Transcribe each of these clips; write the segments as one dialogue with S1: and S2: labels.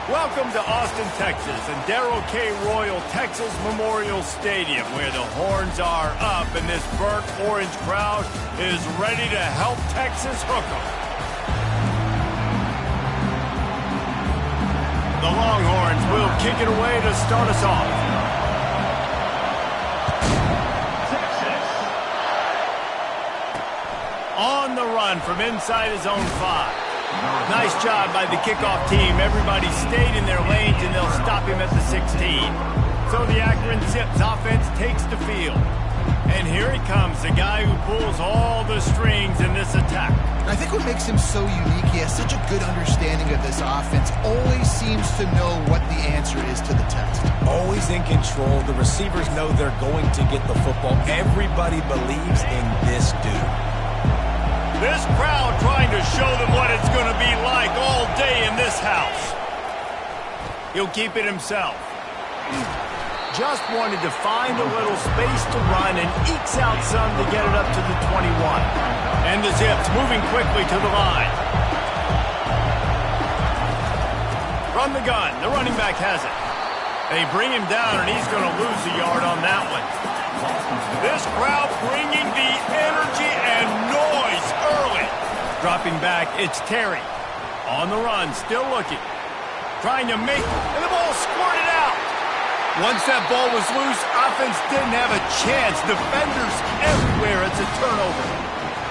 S1: Welcome to Austin, Texas, and Darrell K. Royal Texas Memorial Stadium, where the horns are up and this burnt orange crowd is ready to help Texas hook 'em. The Longhorns will kick it away to start us off. On the run from inside his own 5. Nice job by the kickoff team. Everybody stayed in their lanes, and they'll stop him at the 16. So the Akron Zips offense takes the field. And here he comes, the guy who pulls all the strings in this attack.
S2: I think what makes him so unique, he has such a good understanding of this offense. Always seems to know what the answer is to the test.
S3: Always in control. The receivers know they're going to get the football. Everybody believes in this dude.
S1: This crowd trying to show them what it's going to be like all day in this house. He'll keep it himself. Just wanted to find a little space to run and ekes out some to get it up to the 21. And the Zips moving quickly to the line. From the gun, the running back has it. They bring him down, and he's going to lose a yard on that one. This crowd bringing the energy and noise early. Dropping back, it's Terry. On the run, still looking. Trying to make, and the ball squirted out. Once that ball was loose, offense didn't have a chance. Defenders everywhere. It's a turnover.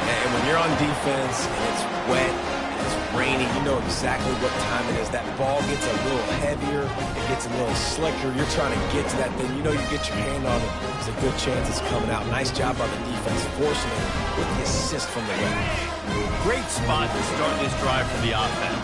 S3: And when you're on defense and it's wet, and it's raining, you know exactly what time it is. That ball gets a little heavier, it gets a little slicker. You're trying to get to that thing. You know you get your hand on it. There's a good chance it's coming out. Nice job by the defense, forcing it with the assist from the guy.
S1: Great spot to start this drive for the offense.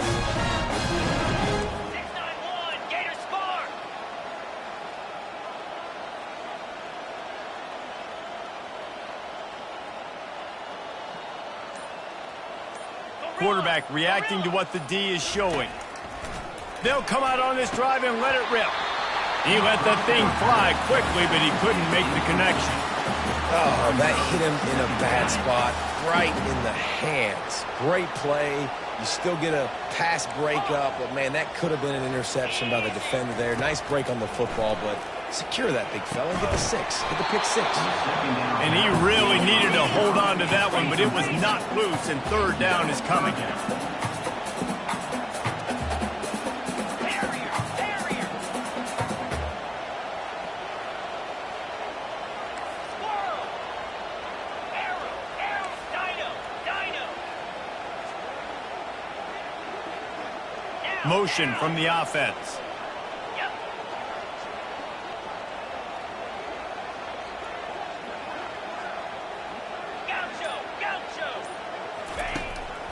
S1: Quarterback reacting to what the D is showing. They'll come out on this drive and let it rip. He let that thing fly quickly, but he couldn't make the connection.
S3: Oh, that hit him in a bad spot, right in the hands. Great play. You still get a pass breakup, but, man, that could have been an interception by the defender there. Nice break on the football, but secure that big fella. Get the 6. Get the pick 6.
S1: And he really needed to hold on to that one, but it was not loose, and third down is coming. Motion from the offense.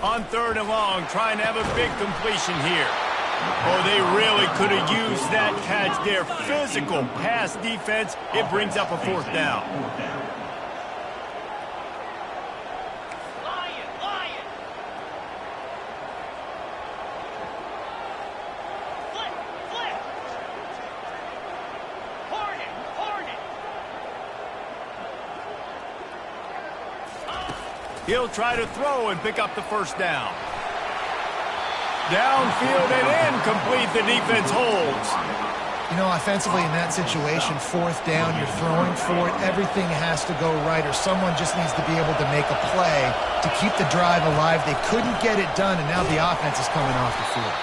S1: On third and long, trying to have a big completion here. Oh, they really could have used that catch there. Physical pass defense. It brings up a fourth down. He'll try to throw and pick up the first down. Downfield and incomplete. The defense holds.
S2: You know, offensively in that situation, fourth down, you're throwing for it. Everything has to go right, or someone just needs to be able to make a play to keep the drive alive. They couldn't get it done, and now the offense is coming off the field.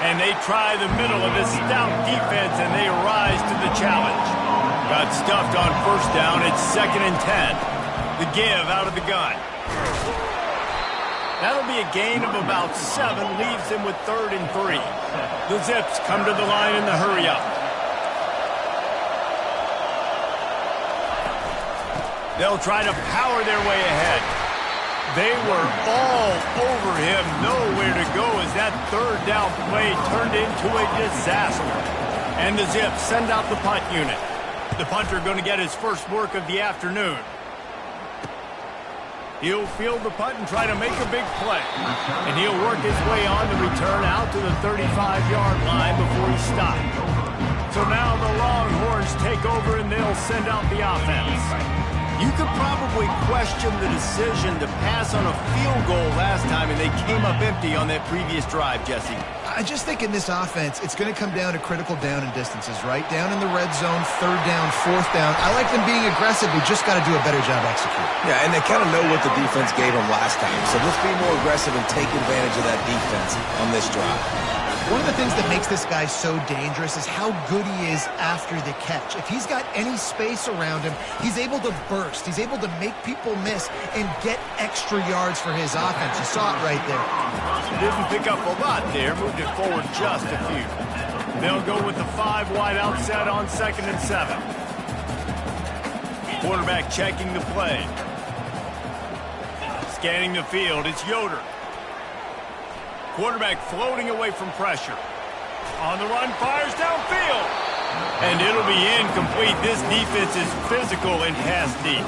S1: And they try the middle of this stout defense, and they rise to the challenge. Got stuffed on first down. It's 2nd and 10. The give out of the gun. That'll be a gain of about 7, leaves him with 3rd and 3. The Zips come to the line in the hurry-up. They'll try to power their way ahead. They were all over him, nowhere to go as that third down play turned into a disaster. And the Zips send out the punt unit. The punter going to get his first work of the afternoon. He'll field the punt and try to make a big play. And he'll work his way on the return out to the 35-yard line before he stops. So now the Longhorns take over and they'll send out the offense. You could probably question the decision to pass on a field goal last time, and they came up empty on that previous drive, Jesse.
S2: I just think in this offense, it's going to come down to critical down and distances, right? Down in the red zone, third down, fourth down. I like them being aggressive. We just got to do a better job executing.
S3: Yeah, and they kind of know what the defense gave them last time. So let's be more aggressive and take advantage of that defense on this drive.
S2: One of the things that makes this guy so dangerous is how good he is after the catch. If he's got any space around him, he's able to burst. He's able to make people miss and get extra yards for his offense. You saw it right there.
S1: Didn't pick up a lot there. Moved it forward just a few. They'll go with the 5 wide out set on 2nd and 7. Quarterback checking the play. Scanning the field. It's Yoder. Quarterback floating away from pressure. On the run, fires downfield. And it'll be incomplete. This defense is physical and has deep.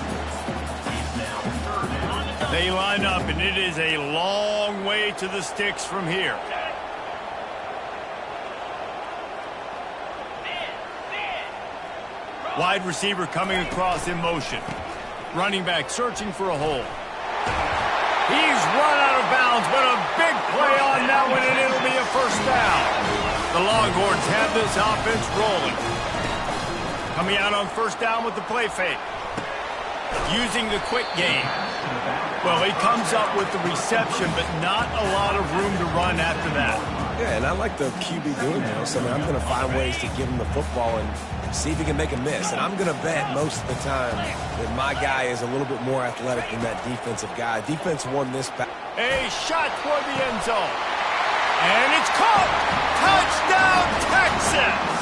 S1: They line up, and it is a long way to the sticks from here. Wide receiver coming across in motion. Running back searching for a hole. He's run out of bounds, but a big play on that one, and it'll be a first down. The Longhorns have this offense rolling. Coming out on first down with the play fake. Using the quick game. Well, he comes up with the reception, but not a lot of room to run after that.
S3: Yeah, and I like the QB doing this. I mean, I'm going to find ways to give him the football and see if he can make a miss. And I'm going to bet most of the time that my guy is a little bit more athletic than that defensive guy. Defense won this back.
S1: A shot toward the end zone. And it's caught. Touchdown, Texas.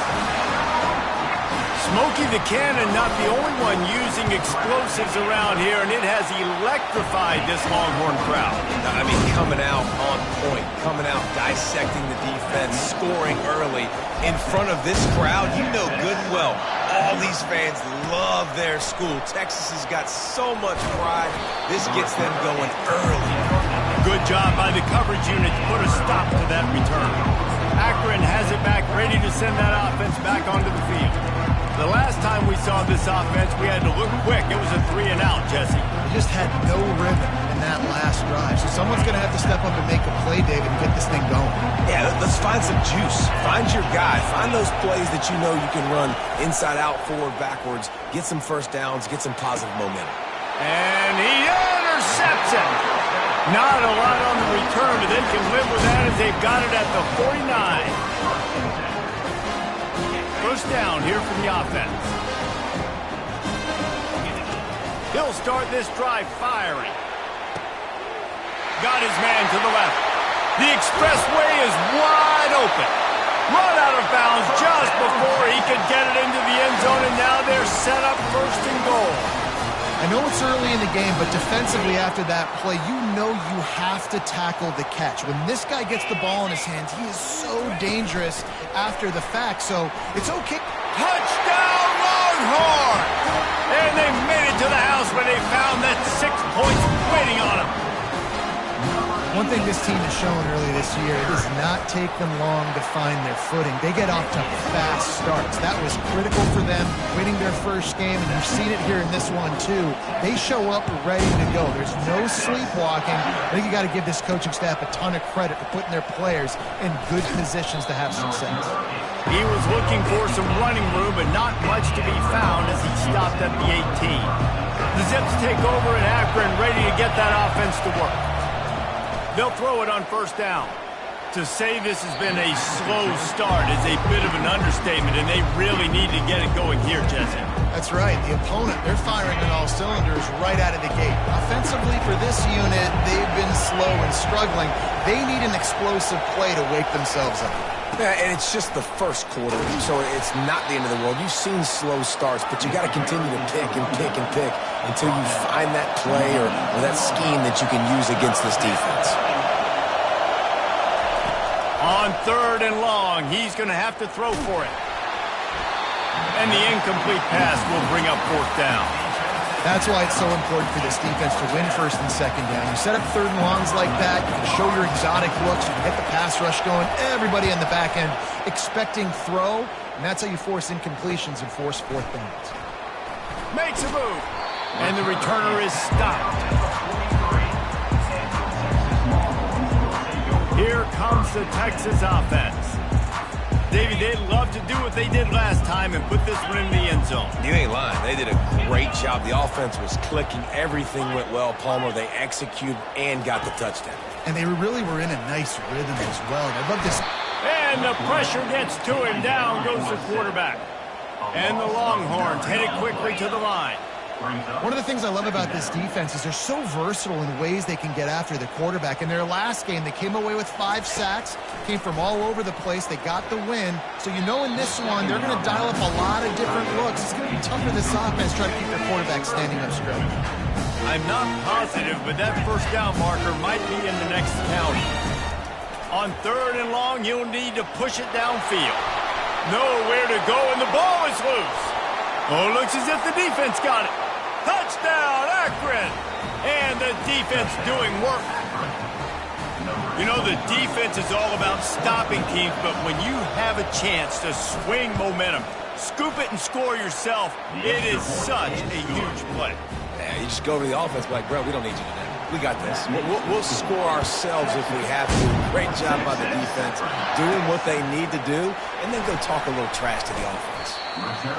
S1: Smokey the Cannon, not the only one using explosives around here, and it has electrified this Longhorn crowd.
S3: I mean, coming out on point, coming out dissecting the defense, scoring early in front of this crowd. You know good and well, all these fans love their school. Texas has got so much pride. This gets them going early.
S1: Good job by the coverage unit to put a stop to that return. Akron has it back, ready to send that offense back onto the field. The last time we saw this offense, we had to look quick. It was a 3 and out, Jesse.
S2: They just had no rhythm in that last drive. So someone's going to have to step up and make a play, David, and get this thing going.
S3: Yeah, let's find some juice. Find your guy. Find those plays that you know you can run inside out, forward, backwards. Get some first downs. Get some positive momentum.
S1: And he intercepts it. Not a lot on the return, but they can live with that as they've got it at the 49. First down here from the offense. He'll start this drive firing. Got his man to the left. The expressway is wide open. Run out of bounds just before he could get it into the end zone, and now they're set up first and goal.
S2: I know it's early in the game, but defensively after that play, you know you have to tackle the catch. When this guy gets the ball in his hands, he is so dangerous after the fact, so it's okay.
S1: Touchdown, Longhorn! And they made it to the house where they found that 6 points waiting on them.
S2: One thing this team has shown early this year, it does not take them long to find their footing. They get off to fast starts. That was critical for them, winning their first game, and you've seen it here in this one too. They show up ready to go. There's no sleepwalking. I think you got to give this coaching staff a ton of credit for putting their players in good positions to have success.
S1: He was looking for some running room, but not much to be found as he stopped at the 18. The Zips take over in Akron, ready to get that offense to work. They'll throw it on first down. To say this has been a slow start is a bit of an understatement, and they really need to get it going here, Jesse.
S2: That's right. The opponent, they're firing on all cylinders right out of the gate. Offensively for this unit, they've been slow and struggling. They need an explosive play to wake themselves up.
S3: Yeah, and it's just the first quarter, so it's not the end of the world. You've seen slow starts, but you got to continue to pick and pick and pick until you find that play or that scheme that you can use against this defense.
S1: On 3rd and long, he's going to have to throw for it. And the incomplete pass will bring up 4th down.
S2: That's why it's so important for this defense to win 1st and 2nd down. You set up 3rd and longs like that, you can show your exotic looks, you can get the pass rush going, everybody on the back end expecting throw, and that's how you force incompletions and force 4th downs.
S1: Makes a move. And the returner is stopped. Here comes the Texas offense. David, they'd love to do what they did last time and put this one in the end zone.
S3: You ain't lying. They did a great job. The offense was clicking. Everything went well, Palmer. They executed and got the touchdown.
S2: And they really were in a nice rhythm as well. And I love this.
S1: And the pressure gets to him. Down goes the quarterback. And the Longhorns headed quickly to the line.
S2: One of the things I love about this defense is they're so versatile in ways they can get after the quarterback. In their last game, they came away with 5 sacks, came from all over the place. They got the win. So you know in this one, they're going to dial up a lot of different looks. It's going to be tough for this offense trying to keep their quarterback standing up straight.
S1: I'm not positive, but that first down marker might be in the next county. On 3rd and long, you'll need to push it downfield. Nowhere to go, and the ball is loose. Oh, looks as if the defense got it. Touchdown, Akron! And the defense doing work. You know, the defense is all about stopping teams, but when you have a chance to swing momentum, scoop it and score yourself, it is such a huge play.
S3: Yeah, you just go to the offense like, bro, we don't need you today. We got this. We'll score ourselves if we have to. Great job by the defense, doing what they need to do, and then go talk a little trash to the offense.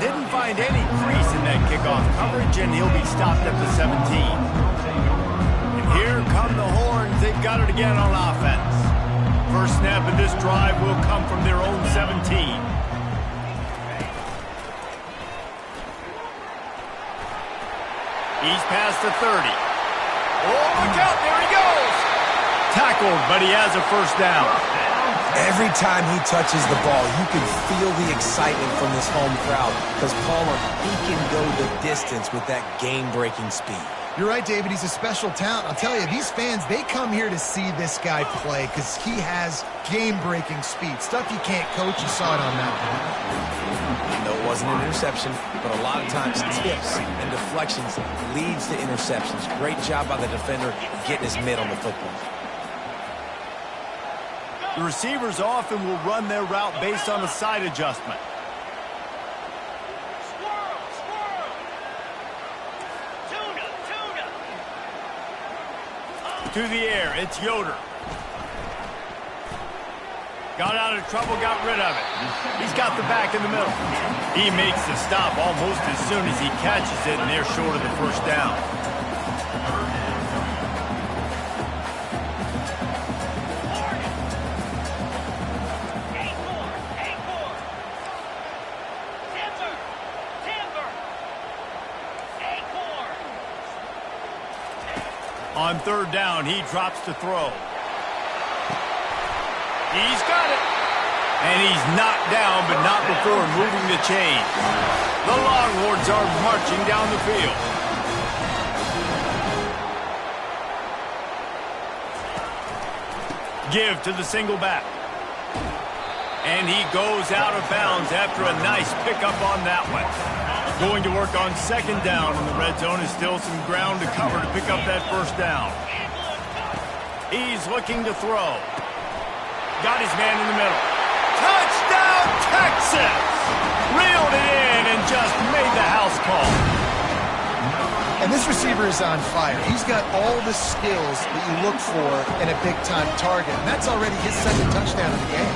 S1: Didn't find any crease in that kickoff coverage, and he'll be stopped at the 17. And here come the Horns. They've got it again on offense. First snap of this drive will come from their own 17. He's past the 30. Oh, look out, there he goes. Tackled, but he has a first down.
S3: Every time he touches the ball, you can feel the excitement from this home crowd because Palmer, he can go the distance with that game-breaking speed.
S2: You're right, David. He's a special talent. I'll tell you, these fans, they come here to see this guy play because he has game-breaking speed. Stuff you can't coach. You saw it on that one.
S3: No, it wasn't an interception, but a lot of times tips and deflections leads to interceptions. Great job by the defender getting his mitt on the football.
S1: The receivers often will run their route based on a side adjustment. To the air, it's Yoder. Got out of trouble, got rid of it. He's got the back in the middle. He makes the stop almost as soon as he catches it, and they're short of the first down. On 3rd down, he drops to throw. He's got it. And he's knocked down, but not before moving the chain. The Longhorns are marching down the field. Give to the single back. And he goes out of bounds after a nice pickup on that one. Going to work on 2nd down, and the red zone is still some ground to cover to pick up that first down. He's looking to throw. Got his man in the middle. Touchdown, Texas! Reeled it in and just made the house call.
S2: And this receiver is on fire. He's got all the skills that you look for in a big-time target. And that's already his 2nd touchdown of the game.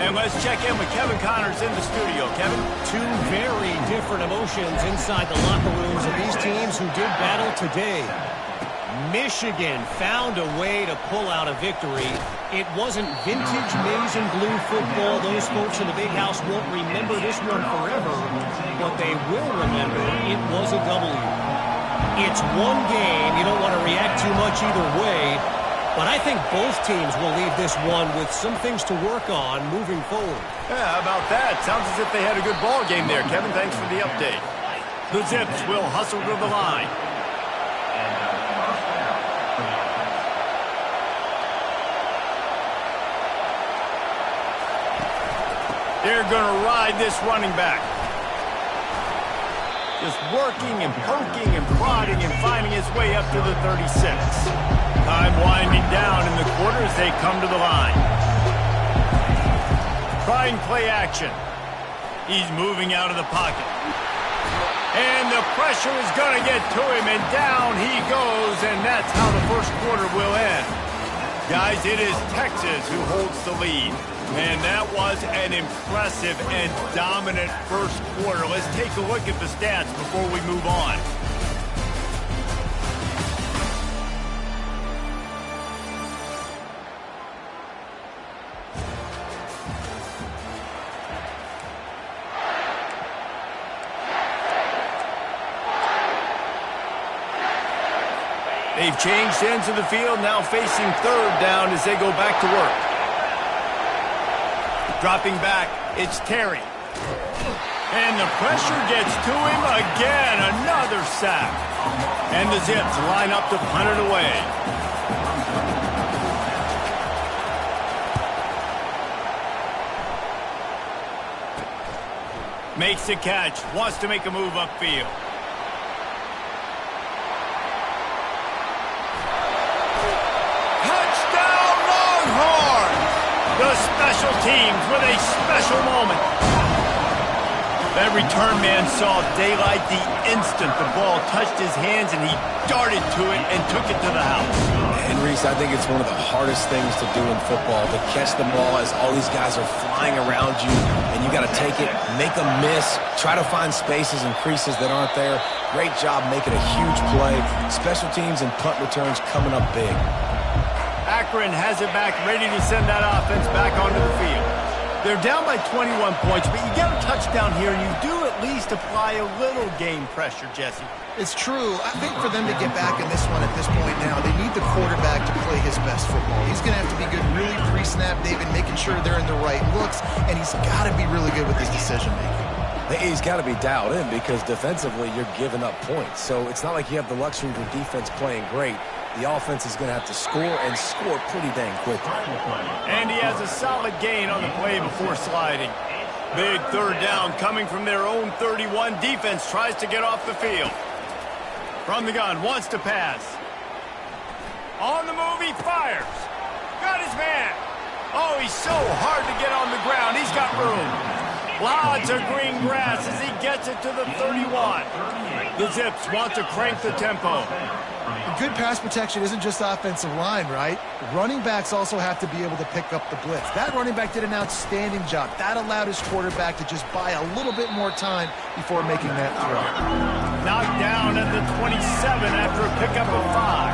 S1: And let's check in with Kevin Connors in the studio. Kevin?
S4: 2 very different emotions inside the locker rooms of these teams who did battle today. Michigan found a way to pull out a victory. It wasn't vintage maize and blue football. Those folks in the big house won't remember this one forever, but they will remember it was a W. It's one game. You don't want to react too much either way, but I think both teams will leave this one with some things to work on moving forward.
S1: Yeah, how about that? Sounds as if they had a good ball game there, Kevin. Thanks for the update. The Zips will hustle to the line. They're going to ride this running back. Just working and poking and prodding and finding his way up to the 36. Time winding down in the quarter as they come to the line. Trying play action. He's moving out of the pocket. And the pressure is going to get to him, and down he goes, and that's how the first quarter will end. Guys, it is Texas who holds the lead. And that was an impressive and dominant first quarter. Let's take a look at the stats before we move on. They've changed ends of the field, now facing third down as they go back to work. Dropping back, it's Terry. And the pressure gets to him again, another sack. And the Zips line up to punt it away. Makes the catch, wants to make a move upfield. The special teams with a special moment. That return man saw daylight the instant the ball touched his hands, and he darted to it and took it to the house.
S3: And, Reese, I think it's one of the hardest things to do in football, to catch the ball as all these guys are flying around you, and you got to take it, make them miss, try to find spaces and creases that aren't there. Great job making a huge play. Special teams and punt returns coming up big.
S1: Akron has it back, ready to send that offense back onto the field. They're down by 21 points, but you get a touchdown here, and you do at least apply a little game pressure, Jesse.
S2: It's true. I think for them to get back in this one at this point now, they need the quarterback to play his best football. He's going to have to be good really pre-snap, David, making sure they're in the right looks, and he's got to be really good with his decision-making.
S3: He's got to be dialed in because defensively you're giving up points. So it's not like you have the luxury of your defense playing great. The offense is going to have to score and score pretty dang quickly.
S1: And he has a solid gain on the play before sliding. Big third down coming from their own 31. Defense tries to get off the field. From the gun, wants to pass. On the move, he fires. Got his man. Oh, he's so hard to get on the ground. He's got room. Lots of green grass as he gets it to the 31. The Zips want to crank the tempo.
S2: Good pass protection isn't just offensive line, right? Running backs also have to be able to pick up the blitz. That running back did an outstanding job. That allowed his quarterback to just buy a little bit more time before making that throw.
S1: Knocked down at the 27 after a pickup of 5.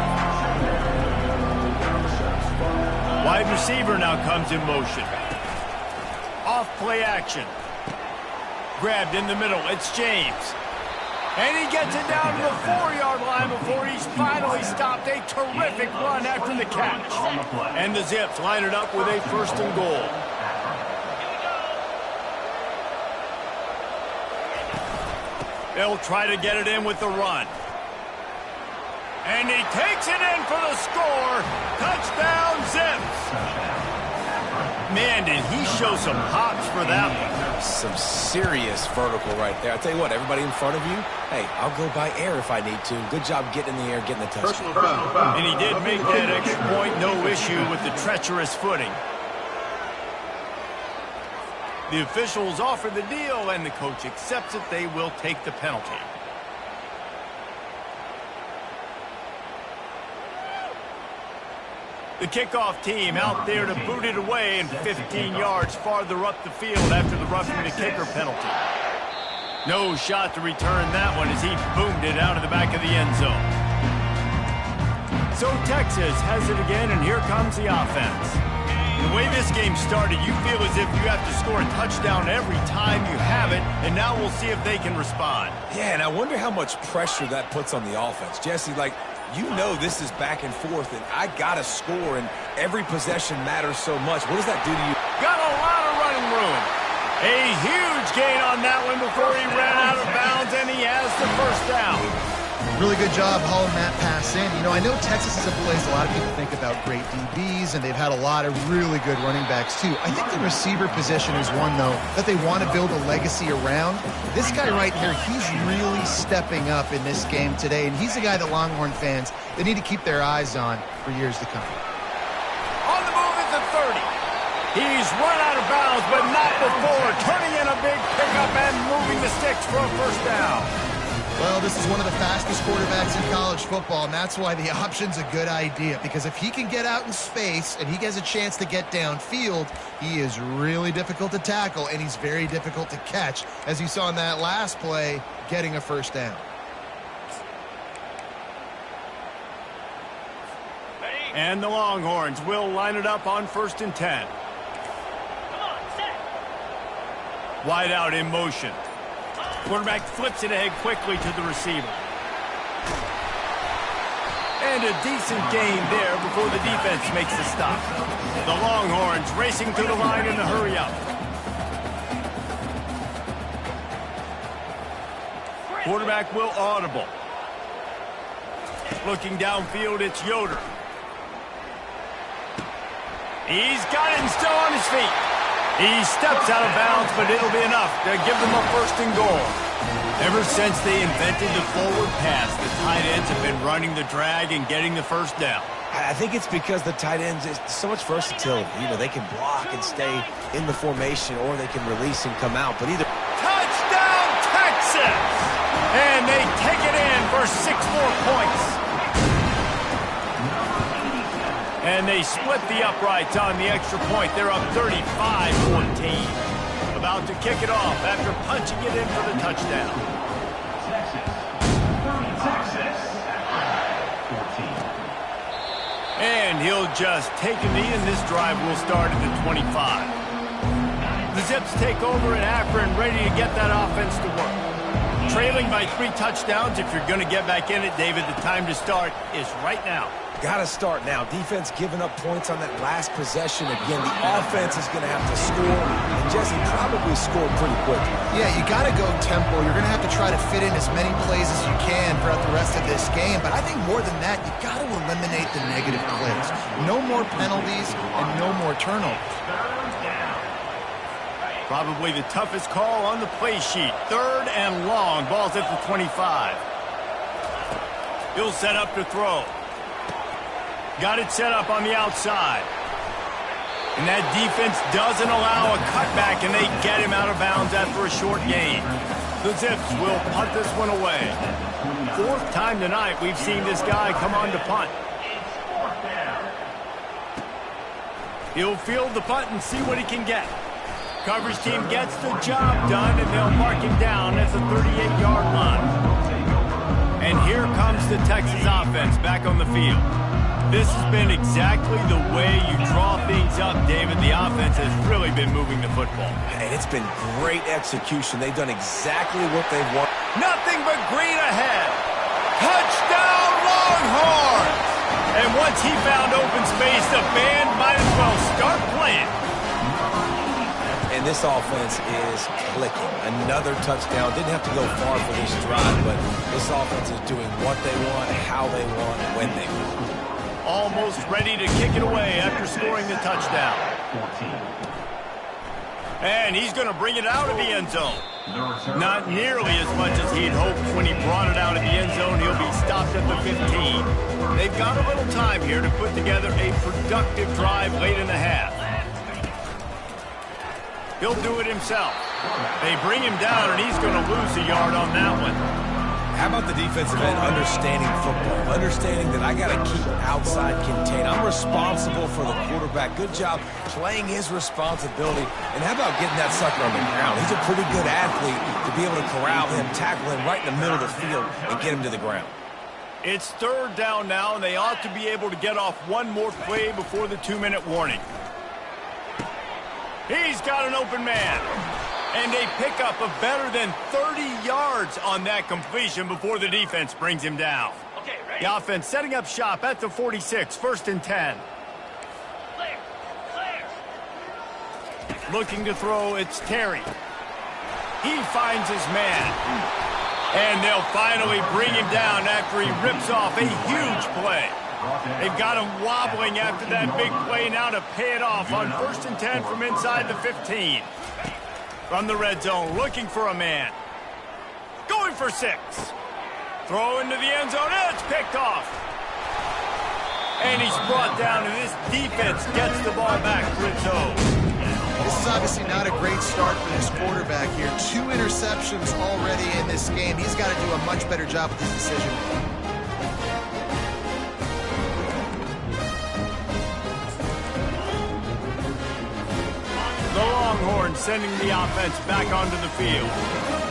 S1: Wide receiver now comes in motion. Off play action. Grabbed in the middle. It's James. And he gets it down to the 4-yard line before he's finally stopped. A terrific run after the catch. And the Zips line it up with a 1st and goal. They'll try to get it in with the run. And he takes it in for the score. Touchdown, Zips. Man, did he show some hops for that one.
S3: Some serious vertical right there. I'll tell you what, everybody in front of you, hey, I'll go by air if I need to. Good job getting in the air, getting the touchdown.
S1: And he did make that extra point, no issue with the treacherous footing. The officials offer the deal, and the coach accepts it. They will take the penalty. The kickoff team out there to boot it away and 15 yards farther up the field after the roughing the kicker penalty. No shot to return that one as he boomed it out of the back of the end zone. So Texas has it again, and here comes the offense. The way this game started, you feel as if you have to score a touchdown every time you have it, and now we'll see if they can respond.
S3: Yeah, and I wonder how much pressure that puts on the offense. Jesse, you know this is back and forth, and I got to score, and every possession matters so much. What does that do to you?
S1: Got a lot of running room. A huge gain on that one before he ran out of bounds, and he has the 1st down.
S2: Really good job hauling that pass in. You know, I know Texas is a place a lot of people think about great DBs, and they've had a lot of really good running backs, too. I think the receiver position is one, though, that they want to build a legacy around. This guy right here, he's really stepping up in this game today, and he's a guy that Longhorn fans, they need to keep their eyes on for years to come.
S1: On the move at the 30. He's run out of bounds, but not before turning in a big pickup and moving the sticks for a 1st down.
S2: Well, this is one of the fastest quarterbacks in college football, and that's why the option's a good idea. Because if he can get out in space and he gets a chance to get downfield, he is really difficult to tackle, and he's very difficult to catch, as you saw in that last play, getting a first down.
S1: And the Longhorns will line it up on 1st and 10. Wide out in motion. Quarterback flips it ahead quickly to the receiver. And a decent gain there before the defense makes the stop. The Longhorns racing to the line in the hurry up. Quarterback will audible. Looking downfield, it's Yoder. He's got it and still on his feet. He steps out of bounds, but it'll be enough to give them a 1st and goal. Ever since they invented the forward pass, the tight ends have been running the drag and getting the first down.
S3: I think it's because the tight ends is so much versatility. You know, they can block and stay in the formation, or they can release and come out. But either
S1: Touchdown, Texas! And they take it in for 6 more points. And they split the uprights on the extra point. They're up 35-14. About to kick it off after punching it in for the touchdown. And he'll just take a knee, and this drive will start at the 25. The Zips take over in Akron, ready to get that offense to work. Trailing by 3 touchdowns. If you're going to get back in it, David, the time to start is right now.
S3: got to start now. Defense giving up points on that last possession. Again, the offense is going to have to score, and Jesse probably scored pretty quickly.
S2: Yeah, you got to go tempo. You're going to have to try to fit in as many plays as you can throughout the rest of this game. But I think more than that, you got to eliminate the negative plays. No more penalties and no more turnovers.
S1: Probably the toughest call on the play sheet. 3rd and long. Ball's at the 25. He'll set up to throw. Got it set up on the outside. And that defense doesn't allow a cutback, and they get him out of bounds after a short gain. The Zips will punt this one away. 4th time tonight we've seen this guy come on to punt. He'll field the punt and see what he can get. Coverage team gets the job done, and they'll mark him down at the 38-yard line. And here comes the Texas offense back on the field. This has been exactly the way you draw things up, David. The offense has really been moving the football.
S3: And it's been great execution. They've done exactly what they want.
S1: Nothing but green ahead. Touchdown, Longhorns! And once he found open space, the band might as well start playing.
S3: And this offense is clicking. Another touchdown. Didn't have to go far for this drive, but this offense is doing what they want, how they want, when they want.
S1: Almost ready to kick it away after scoring the touchdown. And he's going to bring it out of the end zone. Not nearly as much as he'd hoped when he brought it out of the end zone. He'll be stopped at the 15. They've got a little time here to put together a productive drive late in the half. He'll do it himself. They bring him down, and he's going to lose a yard on that one.
S3: How about the defensive end understanding football, understanding that I got to keep outside contained. I'm responsible for the quarterback. Good job playing his responsibility. And how about getting that sucker on the ground? He's a pretty good athlete to be able to corral him, tackle him right in the middle of the field, and get him to the ground.
S1: It's 3rd down now, and they ought to be able to get off one more play before the 2-minute warning. He's got an open man. And they pick up a better than 30 yards on that completion before the defense brings him down. Okay, ready? The offense setting up shop at the 46, 1st and 10. Clear. Looking to throw, it's Terry. He finds his man. And they'll finally bring him down after he rips off a huge play. They've got him wobbling after that big play now to pay it off on 1st and 10 from inside the 15. From the red zone, looking for a man. Going for 6. Throw into the end zone, and it's picked off. And he's brought down, and this defense gets the ball back for its own.
S2: This is obviously not a great start for this quarterback here. 2 interceptions already in this game. He's got to do a much better job with his decision making.
S1: The Longhorns sending the offense back onto the field.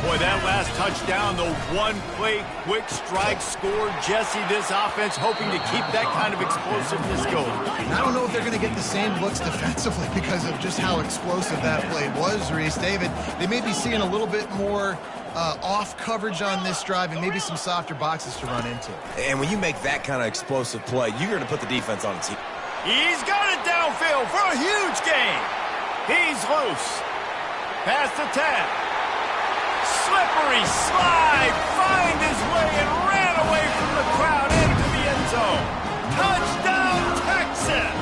S1: Boy, that last touchdown, the one-play quick strike score. Jesse, this offense hoping to keep that kind of explosiveness going.
S2: I don't know if they're going to get the same looks defensively because of just how explosive that play was, Reese. David, they may be seeing a little bit more off coverage on this drive and maybe some softer boxes to run into.
S3: And when you make that kind of explosive play, you're going to put the defense on its heels.
S1: He's got it downfield for a huge gain. He's loose. Past the 10. Slippery slide. Find his way and ran away from the crowd into the end zone. Touchdown, Texas.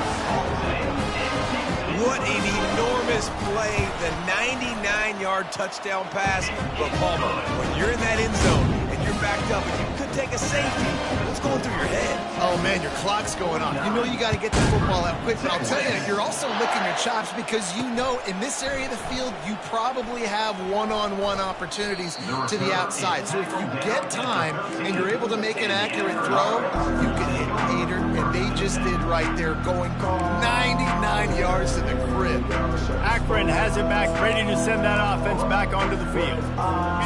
S3: What an enormous play. The 99-yard touchdown pass. But, Palmer, when you're in that end zone and you're backed up and you could take a safety, what's going through your head?
S2: Oh, man, your clock's going on. You know you got to get the football out quick, but I'll tell you, you're also licking your chops because you know in this area of the field, you probably have one-on-one opportunities to the outside. So if you get time and you're able to make an accurate throw, you can hit Hader, and they just did right there, going 99 yards to the crib.
S1: Akron has it back, ready to send that offense back onto the field.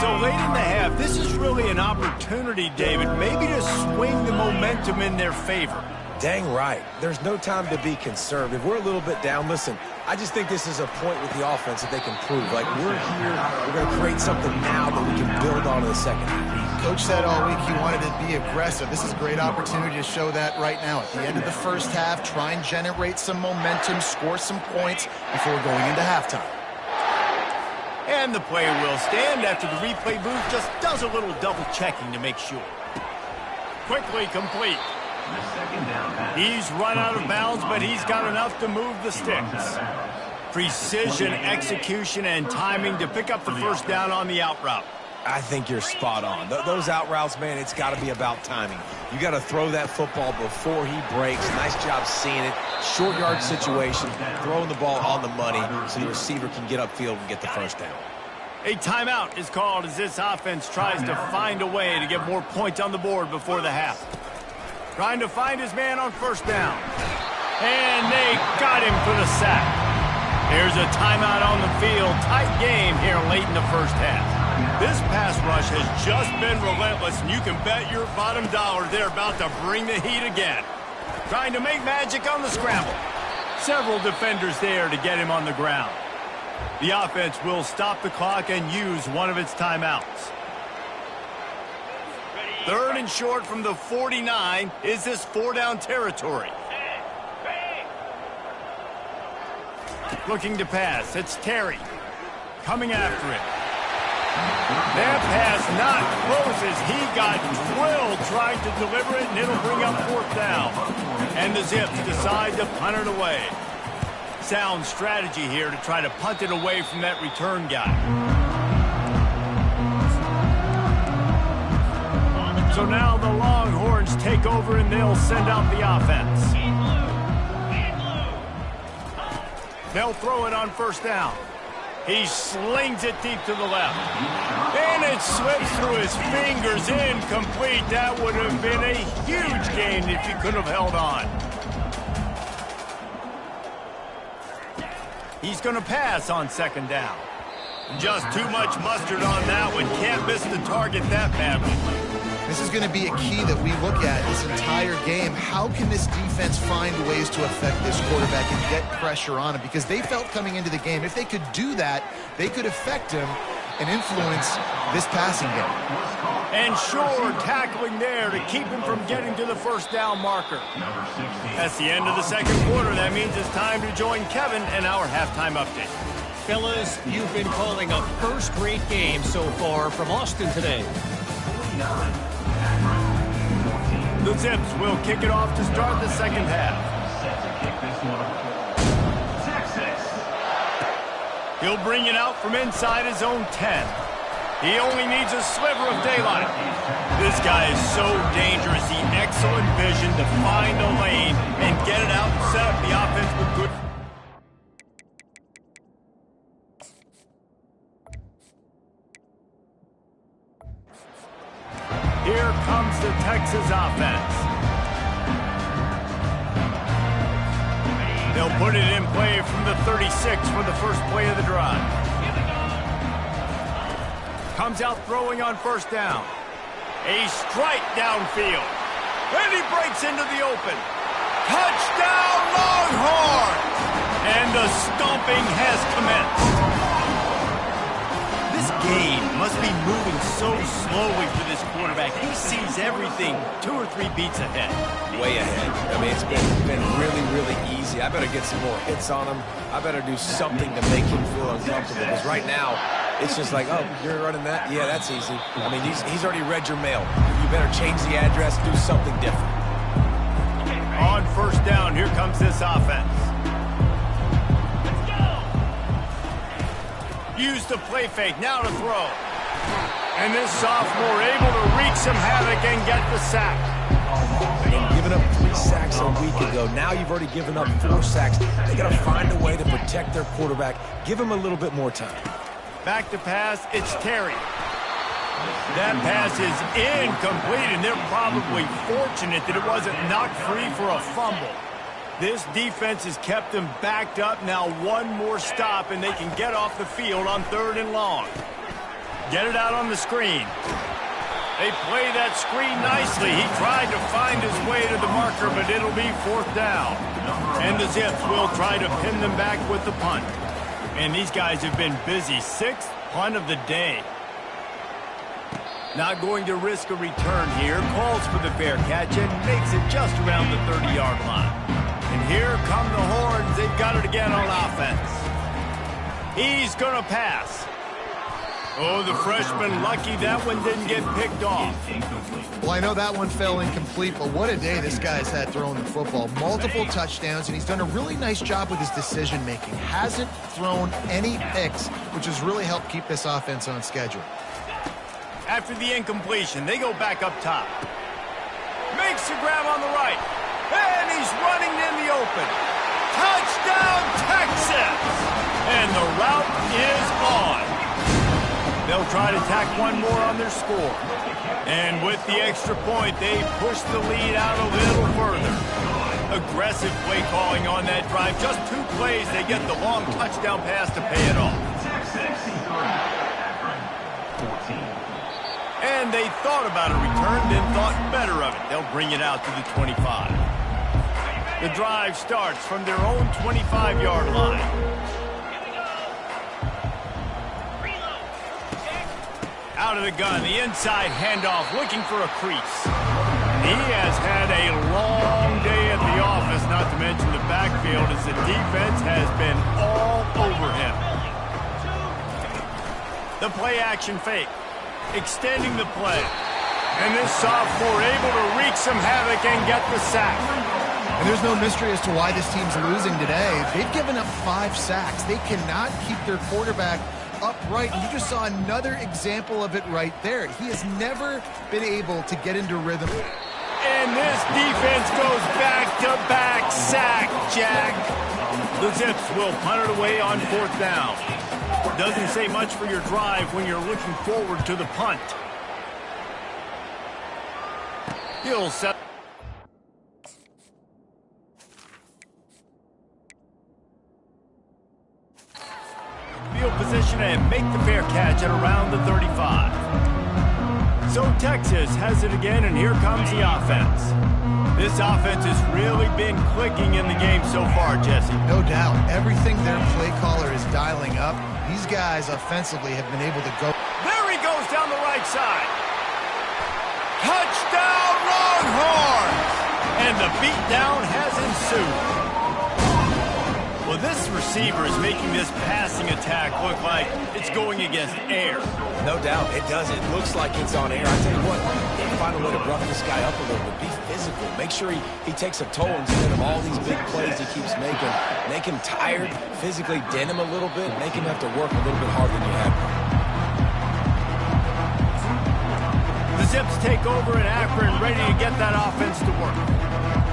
S1: So late in the half, this is really an opportunity, David, maybe to swing the momentum in their favor.
S3: Dang right. There's no time to be conservative. We're a little bit down. Listen, I just think this is a point with the offense that they can prove. Like, we're here, we're going to create something now that we can build on in the second half.
S2: Coach said all week he wanted to be aggressive. This is a great opportunity to show that right now. At the end of the first half, try and generate some momentum, score some points before going into halftime.
S1: And the play will stand after the replay booth just does a little double-checking to make sure. Quickly complete. He's run out of bounds, but he's got enough to move the sticks. Precision, execution, and timing to pick up the first down on the out route.
S3: I think you're spot on. Those out routes, man, it's got to be about timing. You got to throw that football before he breaks. Nice job seeing it. Short yard situation, throwing the ball on the money so the receiver can get upfield and get the first down.
S1: A timeout is called as this offense tries to find a way to get more points on the board before the half. Trying to find his man on first down. And they got him for the sack. There's a timeout on the field. Tight game here late in the first half. This pass rush has just been relentless, and you can bet your bottom dollar they're about to bring the heat again. Trying to make magic on the scramble. Several defenders there to get him on the ground. The offense will stop the clock and use one of its timeouts. 3rd and short from the 49. Is this 4-down territory? Looking to pass. It's Terry. Coming after it. That pass not close as he got drilled trying to deliver it, and it'll bring up 4th down. And the Zips decide to punt it away. Sound strategy here to try to punt it away from that return guy. So now the Longhorns take over and they'll send out the offense. They'll throw it on first down. He slings it deep to the left. And it slips through his fingers, incomplete. That would have been a huge gain if he could have held on. He's going to pass on 2nd down. Just too much mustard on that one. Can't miss the target that badly.
S2: This is going to be a key that we look at this entire game. How can this defense find ways to affect this quarterback and get pressure on him? Because they felt coming into the game, if they could do that, they could affect him and influence this passing game.
S1: And sure, tackling there to keep him from getting to the first down marker. That's the end of the 2nd quarter. That means it's time to join Kevin and our halftime update.
S4: Fellas, you've been calling a first-rate game so far from Austin today.
S1: The Zips will kick it off to start the 2nd half. He'll bring it out from inside his own 10. He only needs a sliver of daylight. This guy is so dangerous. He excellent vision to find a lane and get it out and set up the offense with good. here comes the Texas offense. They'll put it in play from the 36 for the first play of the drive. Comes out throwing on first down. A strike downfield. And he breaks into the open. Touchdown, Longhorns! And the stomping has commenced. This game must be moving so slowly for this quarterback. He sees everything 2 or 3 beats ahead.
S3: Way ahead. I mean, it's been really, really easy. I better get some more hits on him. I better do something to make him feel uncomfortable. Because right now, it's just like, oh, you're running that? Yeah, that's easy. I mean, he's already read your mail. You better change the address, do something different.
S1: On first down, here comes this offense. Use the play fake, now to throw. And this sophomore able to wreak some havoc and get the sack.
S3: And giving up 3 sacks a week ago. Now you've already given up 4 sacks. They got to find a way to protect their quarterback. Give him a little bit more time.
S1: Back to pass, it's Terry. That pass is incomplete, and they're probably fortunate that it wasn't knocked free for a fumble. This defense has kept them backed up. Now one more stop, and they can get off the field on 3rd and long. Get it out on the screen. They play that screen nicely. He tried to find his way to the marker, but it'll be 4th down. And the Zips will try to pin them back with the punt. And these guys have been busy. 6th punt of the day. Not going to risk a return here. Calls for the fair catch and makes it just around the 30-yard line. And here come the Horns. They've got it again on offense. He's going to pass. Oh, the freshman lucky that one didn't get picked off.
S2: Well, I know that one fell incomplete, but what a day this guy's had throwing the football. Multiple touchdowns, and he's done a really nice job with his decision-making. Hasn't thrown any picks, which has really helped keep this offense on schedule.
S1: After the incompletion, they go back up top. Makes the grab on the right. And he's running in the open. Touchdown, Texas! And the route is on. They'll try to tack one more on their score. And with the extra point, they push the lead out a little further. Aggressive play calling on that drive. Just 2 plays, they get the long touchdown pass to pay it off. And they thought about a return, then thought better of it. They'll bring it out to the 25. The drive starts from their own 25-yard line. Out of the gun, the inside handoff, looking for a crease. He has had a long day at the office, not to mention the backfield, as the defense has been all over him. The play action fake. Extending the play. And this sophomore able to wreak some havoc and get the sack.
S2: And there's no mystery as to why this team's losing today. They've given up 5 sacks. They cannot keep their quarterback upright. And you just saw another example of it right there. He has never been able to get into rhythm.
S1: And this defense goes back-to-back sack, Jack. The Zips will punt it away on 4th down. Doesn't say much for your drive when you're looking forward to the punt. He'll set. Field position and make the fair catch at around the 35. So Texas has it again, and here comes the offense. This offense has really been clicking in the game so far, Jesse.
S2: No doubt. Everything their play caller is dialing up, these guys offensively have been able to go.
S1: There he goes down the right side. Touchdown, Longhorns! And the beatdown has ensued. Well, this receiver is making this passing attack look like it's going against air.
S3: No doubt, it does. It looks like it's on air. I tell you what, find a way to rough this guy up a little bit. Be physical. Make sure he takes a toll instead of all these big plays he keeps making. Make him tired, physically dent him a little bit, make him have to work a little bit harder than you have.
S1: The Zips take over in Akron, ready to get that offense to work.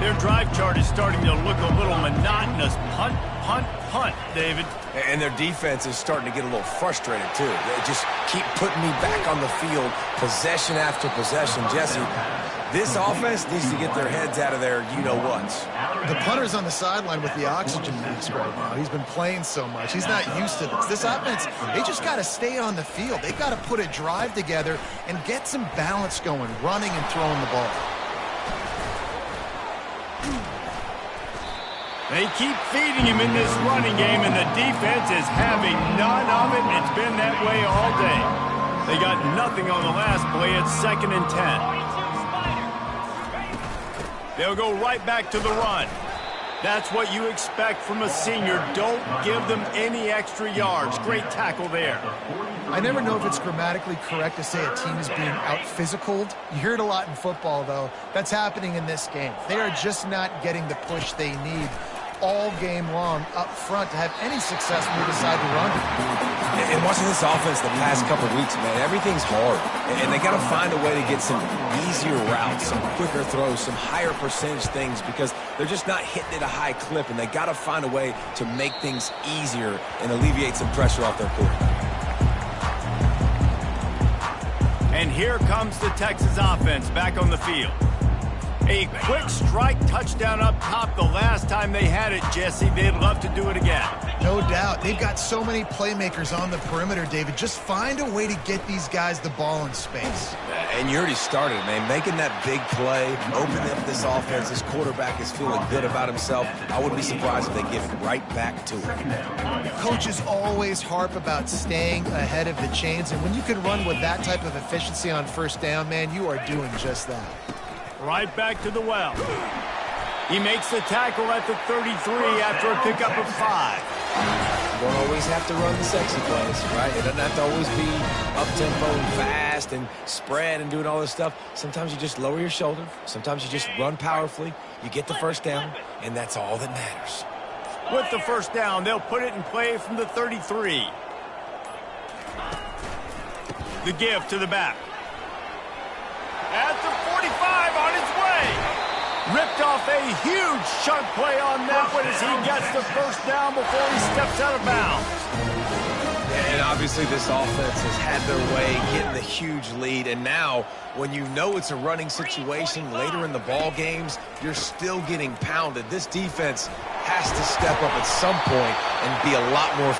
S1: Their drive chart is starting to look a little monotonous. Punt, punt, punt, David.
S3: And their defense is starting to get a little frustrated, too. They just keep putting me back on the field, possession after possession. Jesse, this offense needs to get their heads out of their you-know-whats.
S2: The punter's on the sideline with the oxygen mask right now. He's been playing so much. He's not used to this. This offense, they just got to stay on the field. They've got to put a drive together and get some balance going, running and throwing the ball.
S1: They keep feeding him in this running game, and the defense is having none of it. It's been that way all day. They got nothing on the last play. It's 2nd and 10. They'll go right back to the run. That's what you expect from a senior. Don't give them any extra yards. Great tackle there.
S2: I never know if it's grammatically correct to say a team is being out-physicaled. You hear it a lot in football, though. That's happening in this game. They are just not getting the push they need all game long up front to have any success when we decide to run it.
S3: And watching this offense the past couple of weeks, man, everything's hard. And they got to find a way to get some easier routes, some quicker throws, some higher percentage things because they're just not hitting at a high clip, and they got to find a way to make things easier and alleviate some pressure off their quarterback.
S1: And here comes the Texas offense back on the field. A quick strike touchdown up top the last time they had it, Jesse. They'd love to do it again.
S2: No doubt. They've got so many playmakers on the perimeter, David. Just find a way to get these guys the ball in space.
S3: And you already started, man. Making that big play, opening up this offense. This quarterback is feeling good about himself. I wouldn't be surprised if they give it right back to him.
S2: Coaches always harp about staying ahead of the chains, and when you can run with that type of efficiency on first down, man, you are doing just that.
S1: Right back to the well. He makes the tackle at the 33 after a pickup of 5.
S3: You don't always have to run the sexy plays, right? It doesn't have to always be up-tempo and fast and spread and doing all this stuff. Sometimes you just lower your shoulder. Sometimes you just run powerfully. You get the first down, and that's all that matters.
S1: With the first down, they'll put it in play from the 33. The give to the back. At the 45 on his way. Ripped off a huge chunk play on that one as he gets the first down before he steps out of bounds.
S3: And obviously this offense has had their way getting the huge lead. And now when you know it's a running situation later in the ball games, you're still getting pounded. This defense has to step up at some point and be a lot more.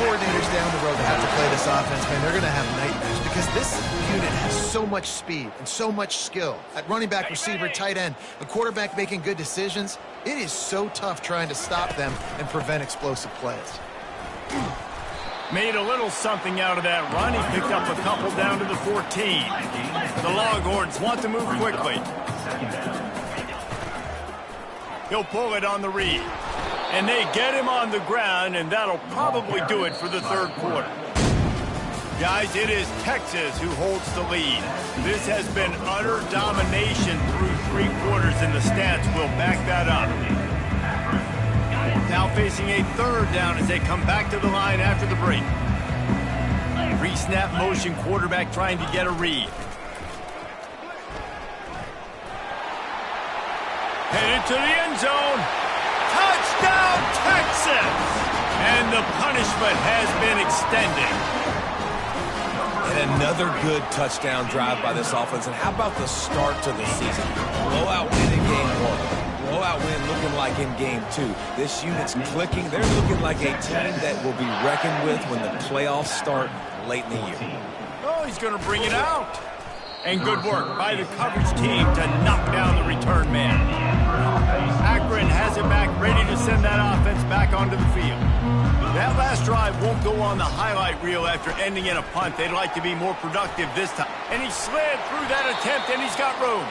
S2: Coordinators down the road that have to play this offense, man, they're going to have nightmares because this unit has so much speed and so much skill. At running back, receiver, tight end, a quarterback making good decisions, it is so tough trying to stop them and prevent explosive plays.
S1: Made a little something out of that run. He picked up a couple down to the 14. The Longhorns want to move quickly. He'll pull it on the read. And they get him on the ground, and that'll probably do it for the third quarter. Guys, it is Texas who holds the lead. This has been utter domination through 3 quarters, and the stats will back that up. Now facing a third down as they come back to the line after the break. Pre-snap motion, quarterback trying to get a read. Headed to the end zone. Touchdown, Texas! And the punishment has been extended.
S3: And another good touchdown drive by this offense. And how about the start to the season? Blowout win in game 1. Blowout win looking like in game 2. This unit's clicking. They're looking like a team that will be reckoned with when the playoffs start late in the year.
S1: Oh, he's going to bring it out. And good work by the coverage team to knock down the return man. Akron has it back, ready to send that offense back onto the field. That last drive won't go on the highlight reel after ending in a punt. They'd like to be more productive this time. And he slid through that attempt, and he's got room.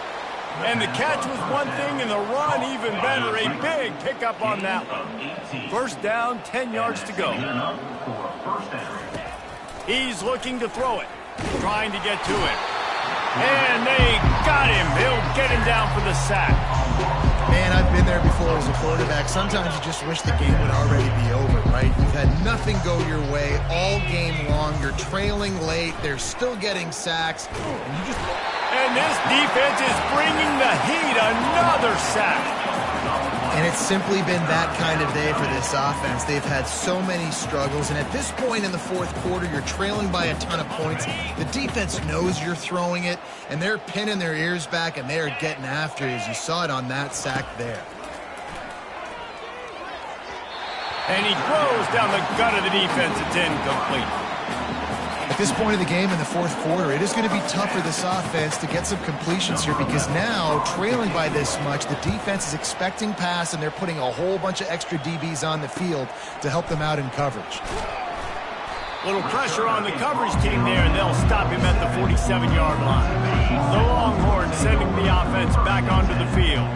S1: And the catch was one thing, and the run even better. A big pickup on that one. First down, 10 yards to go. He's looking to throw it, trying to get to it. And they got him. They'll get him down for the sack.
S2: Man, I've been there before as a quarterback. Sometimes you just wish the game would already be over, right? You've had nothing go your way all game long. You're trailing late. They're still getting sacks.
S1: And this defense is bringing the heat. Another sack.
S2: And it's simply been that kind of day for this offense. They've had so many struggles. And at this point in the fourth quarter, you're trailing by a ton of points. The defense knows you're throwing it, and they're pinning their ears back, and they're getting after it, as you saw it on that sack there.
S1: And he throws down the gut of the defense. It's incomplete.
S2: At this point of the game in the fourth quarter, it is going to be tough for this offense to get some completions here, because now, trailing by this much, the defense is expecting pass, and they're putting a whole bunch of extra DBs on the field to help them out in coverage.
S1: Little pressure on the coverage team there, and they'll stop him at the 47-yard line. The Longhorns sending the offense back onto the field.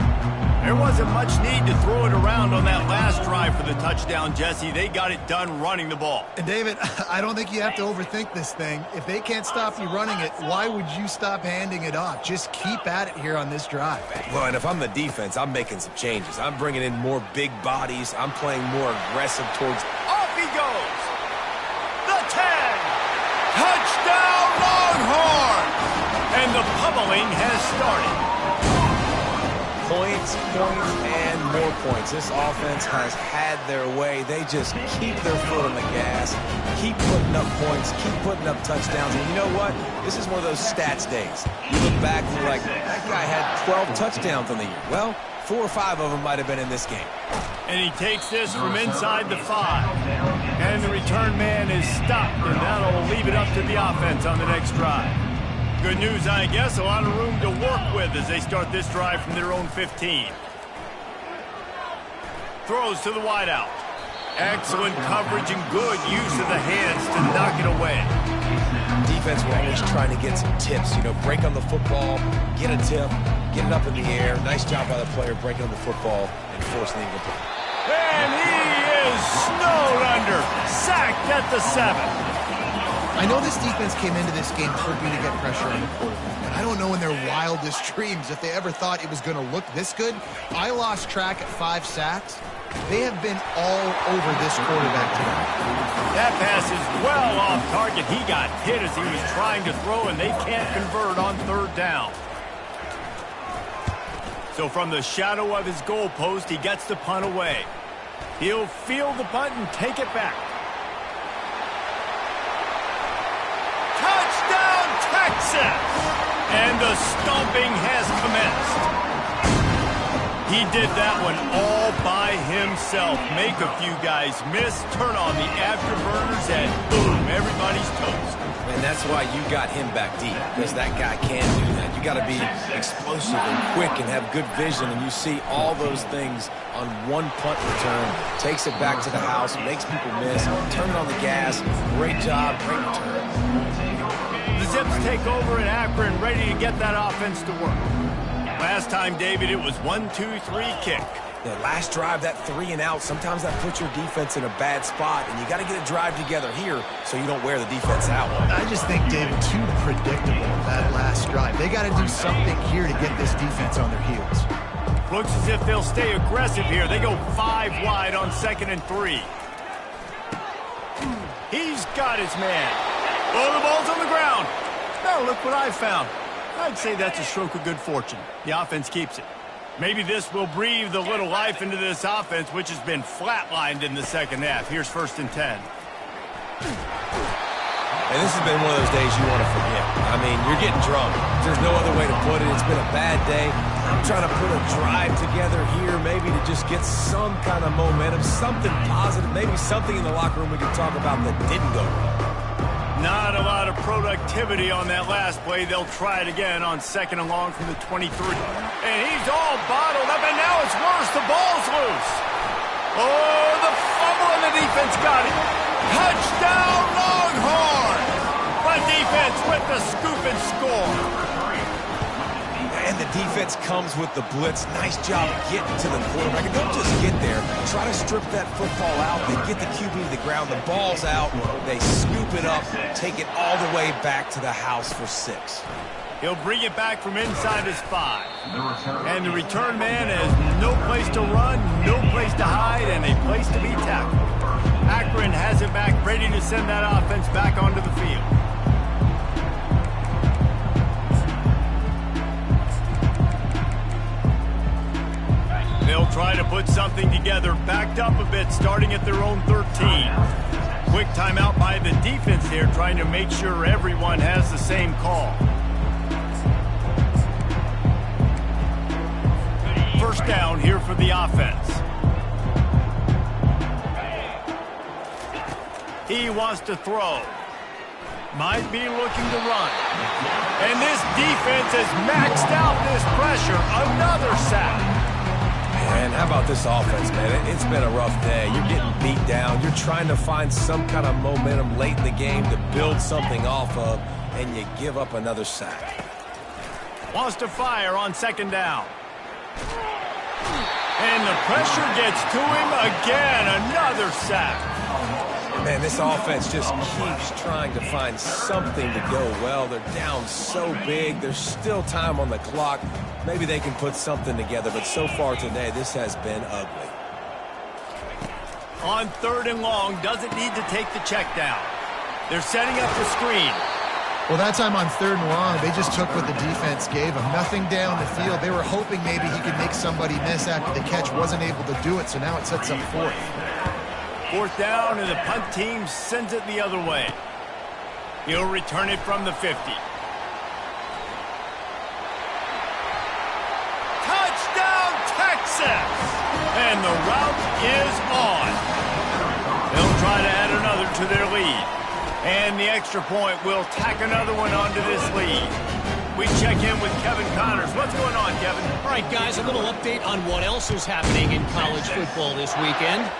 S1: There wasn't much need to throw it around on that last drive for the touchdown, Jesse. They got it done running the ball.
S2: And, David, I don't think you have to overthink this thing. If they can't stop you running it, why would you stop handing it off? Just keep at it here on this drive.
S3: Well, and if I'm the defense, I'm making some changes. I'm bringing in more big bodies. I'm playing more aggressive towards...
S1: Off he goes! The 10! Touchdown, Longhorns! And the pummeling has started.
S3: Points, and more points. This offense has had their way. They just keep their foot on the gas, keep putting up points, keep putting up touchdowns. And you know what? This is one of those stats days. You look back and you're like, that guy had 12 touchdowns on the year. Well, 4 or 5 of them might have been in this game.
S1: And he takes this from inside the 5. And the return man is stopped, and that'll leave it up to the offense on the next drive. Good news, I guess. A lot of room to work with as they start this drive from their own 15. Throws to the wideout. Excellent coverage and good use of the hands to knock it away.
S3: Defense will always trying to get some tips. You know, break on the football, get a tip, get it up in the air. Nice job by the player breaking on the football and forcing the incomplete.
S1: And he is snowed under. Sacked at the 7.
S2: I know this defense came into this game hoping to get pressure on the quarterback, but I don't know in their wildest dreams if they ever thought it was going to look this good. I lost track at 5 sacks. They have been all over this quarterback today.
S1: That pass is well off target. He got hit as he was trying to throw, and they can't convert on 3rd down. So from the shadow of his goalpost, he gets the punt away. He'll field the punt and take it back. Touchdown, Texas! And the stomping has commenced. He did that one all by himself. Make a few guys miss, turn on the afterburners, and boom, everybody's toast.
S3: And that's why you got him back deep, because that guy can't do that. You got to be explosive and quick and have good vision, and you see all those things on one punt return. Takes it back to the house, makes people miss, turning on the gas. Great job, great return.
S1: The Zips take over in Akron, ready to get that offense to work. Last time, David, it was 1-2-3 kick.
S3: The last drive, that 3 and out, sometimes that puts your defense in a bad spot, and you got to get a drive together here so you don't wear the defense out.
S2: I just think, David, too predictable, that last drive. They got to do something here to get this defense on their heels.
S1: Looks as if they'll stay aggressive here. They go 5 wide on 2nd and 3. He's got his man. Oh, the ball's on the ground. Now look what I found. I'd say that's a stroke of good fortune. The offense keeps it. Maybe this will breathe a little life into this offense, which has been flatlined in the second half. Here's 1st and 10.
S3: And this has been one of those days you want to forget. I mean, you're getting drunk. There's no other way to put it. It's been a bad day. I'm trying to put a drive together here, maybe to just get some kind of momentum, something positive, maybe something in the locker room we can talk about that didn't go wrong.
S1: Not a lot of productivity on that last play. They'll try it again on 2nd and long from the 23. And he's all bottled up, and now it's worse. The ball's loose. Oh, the fumble, and the defense got it. Touchdown, Longhorns! But defense with the scoop and score.
S3: And And the defense comes with the blitz. Nice job getting to the quarterback. And don't just get there. Try to strip that football out. They get the QB to the ground. The ball's out. They scoop it up, take it all the way back to the house for 6.
S1: He'll bring it back from inside his 5. And the return man has no place to run, no place to hide, and a place to be tackled. Akron has it back, ready to send that offense back onto the field. They'll try to put something together, backed up a bit, starting at their own 13. Quick timeout by the defense there, trying to make sure everyone has the same call. First down here for the offense. He wants to throw. Might be looking to run. And this defense has maxed out this pressure. Another sack.
S3: Man, how about this offense, man? It's been a rough day. You're getting beat down. You're trying to find some kind of momentum late in the game to build something off of, and you give up another sack.
S1: Wants to fire on second down. And the pressure gets to him again. Another sack.
S3: Man, this offense just keeps trying to find something to go well. They're down so big. There's still time on the clock. Maybe they can put something together, but so far today, this has been ugly.
S1: On 3rd and long, doesn't need to take the check down. They're setting up the screen.
S2: Well, that time on 3rd and long, they just took what the defense gave them. Nothing down the field. They were hoping maybe he could make somebody miss after the catch. Wasn't able to do it, so now it sets up 4th.
S1: 4th down, and the punt team sends it the other way. He'll return it from the 50. Touchdown, Texas! And the route is on. They'll try to add another to their lead. And the extra point will tack another one onto this lead. We check in with Kevin Connors. What's going on, Kevin?
S4: All right, guys, a little update on what else is happening in college football this weekend.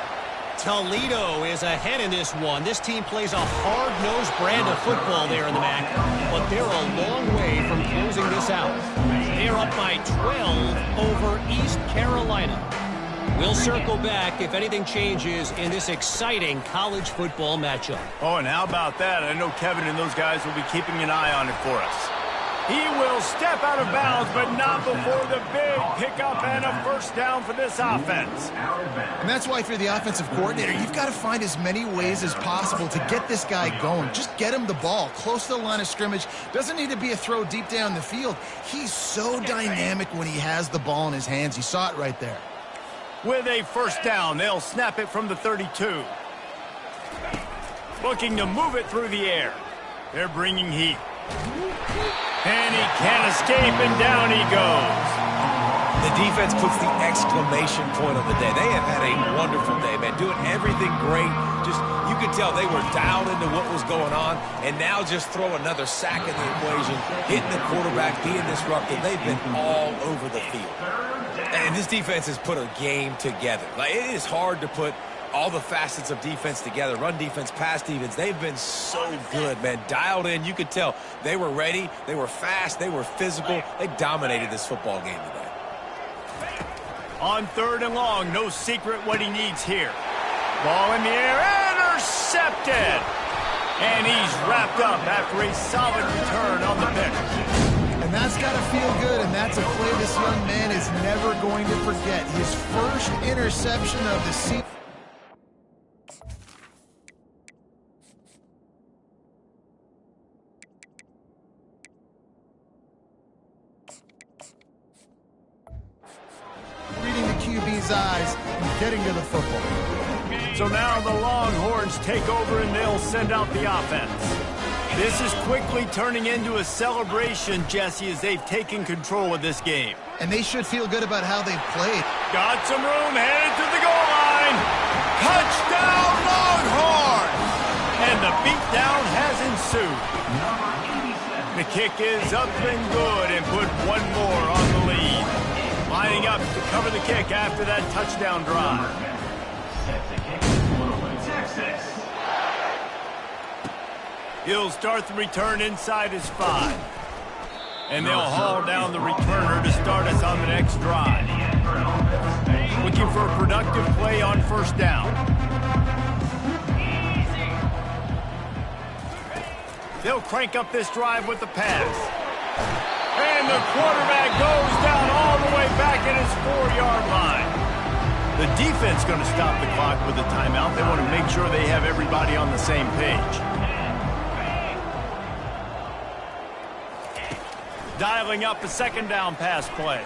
S4: Toledo is ahead in this one. This team plays a hard-nosed brand of football there in the MAC, but they're a long way from closing this out. They're up by 12 over East Carolina. We'll circle back if anything changes in this exciting college football matchup.
S1: Oh, and how about that? I know Kevin and those guys will be keeping an eye on it for us. He will step out of bounds, but not before the big pickup and a first down for this offense.
S2: And that's why if you're the offensive coordinator, you've got to find as many ways as possible to get this guy going. Just get him the ball close to the line of scrimmage. Doesn't need to be a throw deep down the field. He's so dynamic when he has the ball in his hands. You saw it right there.
S1: With a first down, they'll snap it from the 32. Looking to move it through the air. They're bringing heat. And he can't escape, and down he goes.
S3: The defense puts the exclamation point on the day. They have had a wonderful day, man. Doing everything great. Just, you could tell they were dialed into what was going on, and now just throw another sack in the equation, hitting the quarterback, being disruptive. They've been all over the field. And this defense has put a game together. Like, it is hard to put all the facets of defense together. Run defense, pass defense. They've been so good, man. Dialed in. You could tell they were ready. They were fast. They were physical. They dominated this football game today.
S1: On 3rd and long, no secret what he needs here. Ball in the air, intercepted! And he's wrapped up after a solid return on the pick.
S2: And that's got to feel good, and that's a play this young man is never going to forget. His first interception of the season. Reading the QB's eyes and getting to the football.
S1: So now the Longhorns take over and they'll send out the offense. This is quickly turning into a celebration, Jesse, as they've taken control of this game.
S2: And they should feel good about how they've played.
S1: Got some room, headed to the goal line. Touchdown, Longhorns! And the beatdown has ensued. The kick is up and good and put one more on the lead. Lining up to cover the kick after that touchdown drive. He'll start the return inside his 5. And they'll haul down the returner to start us on the next drive. Looking for a productive play on first down. They'll crank up this drive with the pass. And the quarterback goes down all the way back at his 4-yard line. The defense going to stop the clock with a timeout. They want to make sure they have everybody on the same page. Dialing up a second down pass play.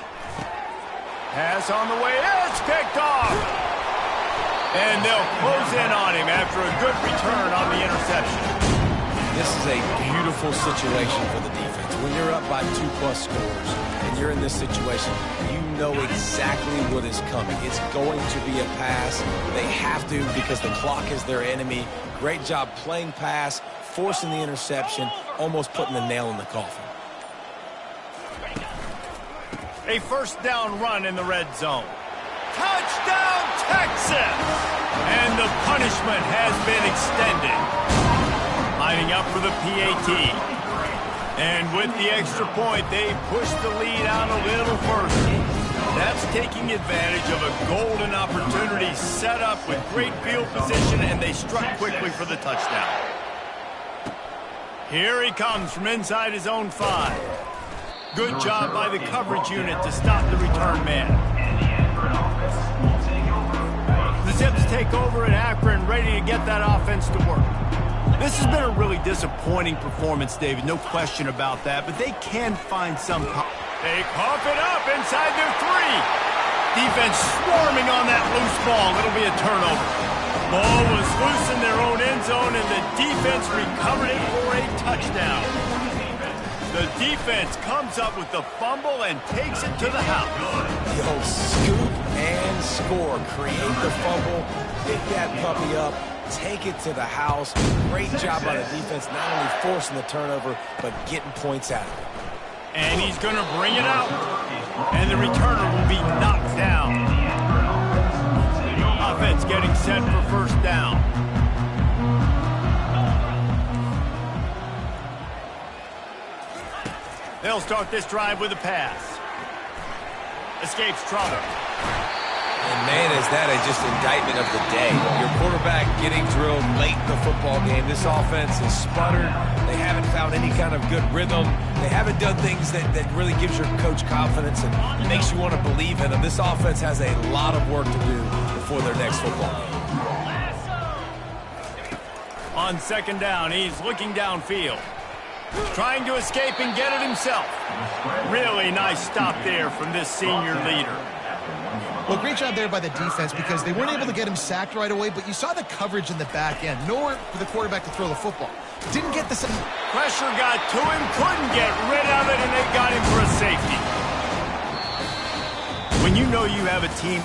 S1: Pass on the way. It's picked off. And they'll close in on him after a good return on the interception.
S3: This is a beautiful situation for the defense. When you're up by 2+ scores and you're in this situation, you know exactly what is coming. It's going to be a pass. They have to because the clock is their enemy. Great job playing pass, forcing the interception, almost putting the nail in the coffin.
S1: A first down run in the red zone. Touchdown, Texas! And the punishment has been extended. Lining up for the PAT. And with the extra point, they push the lead out a little further. That's taking advantage of a golden opportunity set up with great field position, and they struck quickly for the touchdown. Here he comes from inside his own 5. Good job by the coverage unit to stop the return man. The Zips take over at Akron, ready to get that offense to work. This has been a really disappointing performance, David, no question about that, but they can find some... They cough it up inside their 3. Defense swarming on that loose ball. It'll be a turnover. Ball was loose in their own end zone, and the defense recovered it for a touchdown. The defense comes up with the fumble and takes it to the house.
S3: Yo, scoop and score. Create the fumble, pick that puppy up, take it to the house. Great job by the defense, not only forcing the turnover, but getting points out of it.
S1: And he's going to bring it out. And the returner will be knocked down. Offense getting set for first down. They'll start this drive with a pass. Escapes trouble.
S3: And man, is that just indictment of the day. Your quarterback getting drilled late in the football game. This offense is sputtered. They haven't found any kind of good rhythm. They haven't done things that really gives your coach confidence and makes you want to believe in them. This offense has a lot of work to do before their next football game.
S1: On second down, he's looking downfield. Trying to escape and get it himself. Really nice stop there from this senior leader.
S2: Well, great job there by the defense because they weren't able to get him sacked right away, but you saw the coverage in the back end. Nowhere for the quarterback to throw the football. Didn't get the...
S1: Pressure got to him, couldn't get rid of it, and they got him for a safety. When you know you have a team